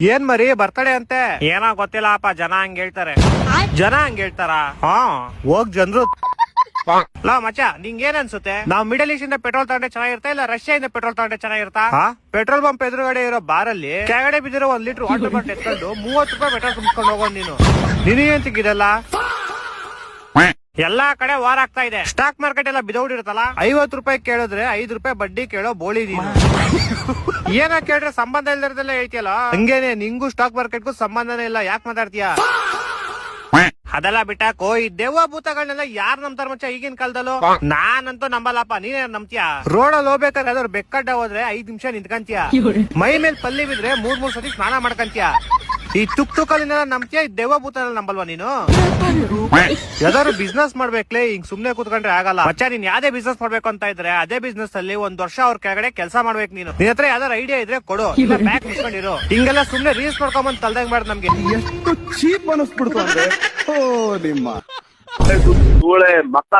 ಏನ್ ಮರಿ ಬರ್ತಡೆ ಅಂತೆ ಏನೋ ಗೊತ್ತಿಲ್ಲಪ್ಪ, ಜನ ಹಂಗ ಹೇಳ್ತಾರೆ. ಜನ ಹಂಗ ಹೇಳ್ತಾರ? ಹಾ, ಹೋಗ್ ಜನ್ರು. ಲಾ ಮಚ್ಚ, ನಿಂಗ್ ಏನ್ ಅನ್ಸುತ್ತೆ? ನಾವ್ ಮಿಡಲ್ ಈಸ್ಟ್ ಇಂದ ಪೆಟ್ರೋಲ್ ತಗೊಂಡ್ರೆ ಚೆನ್ನಾಗಿರ್ತಾ ಇಲ್ಲ ರಷ್ಯಾ ಇಂದ ಪೆಟ್ರೋಲ್ ತಗೊಂಡ್ರೆ ಚೆನ್ನಾಗಿರ್ತಾ? ಪೆಟ್ರೋಲ್ ಪಂಪ್ ಎದುರುಗಡೆ ಇರೋ ಬಾರಲ್ಲಿ ಕೆಳಗಡೆ ಬಿದ್ದಿರೋ 1 ಲೀಟರ್ ವಾಟರ್ ಬಾಟಲ್ ಎತ್ಕೊಂಡು 30 ರೂಪಾಯಿ ಪೆಟ್ರೋಲ್ ತುಂಬಿಸ್ಕೊಂಡು ಹೋಗೋದು ನೀನು. ನಿನಗೇಂತಿಗಿದಲ್ಲ? ಎಲ್ಲಾ ಕಡೆ ವಾರ ಆಗ್ತಾ ಇದೆ. ಸ್ಟಾಕ್ ಮಾರ್ಕೆಟ್ ಎಲ್ಲ ಬಿದೋಡಿರುತ್ತಲ್ಲ, 50 ರೂಪಾಯಿ ಕೇಳಿದ್ರೆ 5 ರೂಪಾಯಿ ಬಡ್ಡಿ ಕೇಳೋ ಬೋಳಿ ನೀನು. ಏನ ಕೇಳಿದ್ರೆ ಸಂಬಂಧ ಇಲ್ದಿರದೆಲ್ಲ ಹೇಳ್ತಿಯಲ್ಲ, ಹಂಗೇನೆ ನಿಂಗೂ ಸ್ಟಾಕ್ ಮಾರ್ಕೆಟ್ಗೂ ಸಂಬಂಧನೇ ಇಲ್ಲ. ಯಾಕೆ ಮಾತಾಡ್ತೀಯ? ಅದೆಲ್ಲ ಬಿಟ್ಟಾಕೋ, ಈ ದೆವ್ವ ಭೂತಗಳನ್ನೆಲ್ಲ ಯಾರ್ ನಂಬ್ತಾರ ಮಚ್ಚ ಈಗಿನ ಕಾಲದಲ್ಲೂ? ನಾನಂತೂ ನಂಬಲ್ಲಪ್ಪ. ನೀನೇ ನಂಬ್ತೀಯ? ರೋಡಲ್ಲಿ ಹೋಗ್ಬೇಕಾದ್ರೆ ಅದ್ರ ಬೆಕ್ಕಡ್ಡ ಹೋದ್ರೆ 5 ನಿಮಿಷ ನಿಂತ್ಕಂತೀಯ. ಮೈ ಮೇಲೆ ಪಲ್ಲಿ ಬಿದ್ರೆ 3 ಸತಿ ಸ್ನಾನ ಮಾಡ್ಕಂತೀಯ. ಈ ತುಕ್ಕಲ್ಲಿನೆಲ್ಲ ನಂಬ್ತೀಯ, ಈ ದೆವ್ವ ಭೂತನೆಲ್ಲ ನಂಬಲ್ವಾ ನೀನು? ಯಾವ್ದಾದ್ರು ಬಿಸ್ನೆಸ್ ಮಾಡ್ಬೇಕ್ಲೆ, ಹಿಂಗ್ ಸುಮ್ನೆ ಕೂತ್ಕೊಂಡ್ರೆ ಆಗಲ್ಲ ಮಚ್ಚ. ನೀನ್ ಯಾವ್ದೇ ಬಿಸ್ನೆಸ್ ಮಾಡ್ಬೇಕು ಅಂತ ಇದ್ರೆ ಅದೇ ಬಿಸ್ನೆಸ್ ಅಲ್ಲಿ 1 ವರ್ಷ ಅವ್ರ ಕೆಳಗಡೆ ಕೆಲಸ ಮಾಡ್ಬೇಕು ನೀನು. ನಿನ್ ಹತ್ರ ಯಾವ್ದಾರು ಐಡಿಯಾ ಇದ್ರೆ ಕೊಡು, ಇಲ್ಲ ಬ್ಯಾಕ್ ಮುಚ್ಕೊಂಡಿರು. ಹಿಂಗೆಲ್ಲ ಸುಮ್ನೆ ರೀಲ್ಸ್ ನೋಡ್ಕೊಂಬಂದ್ ತಲ್ದಂಗ್ ಮಾಡ್ ನಮ್ಗೆ. ಎಷ್ಟು ಚೀಪ್ ಅನಿಸ್ಬಿಡ್ತು ಅಂದ್ರೆ ನಿಮ್ಮ ಮಕ್ಕ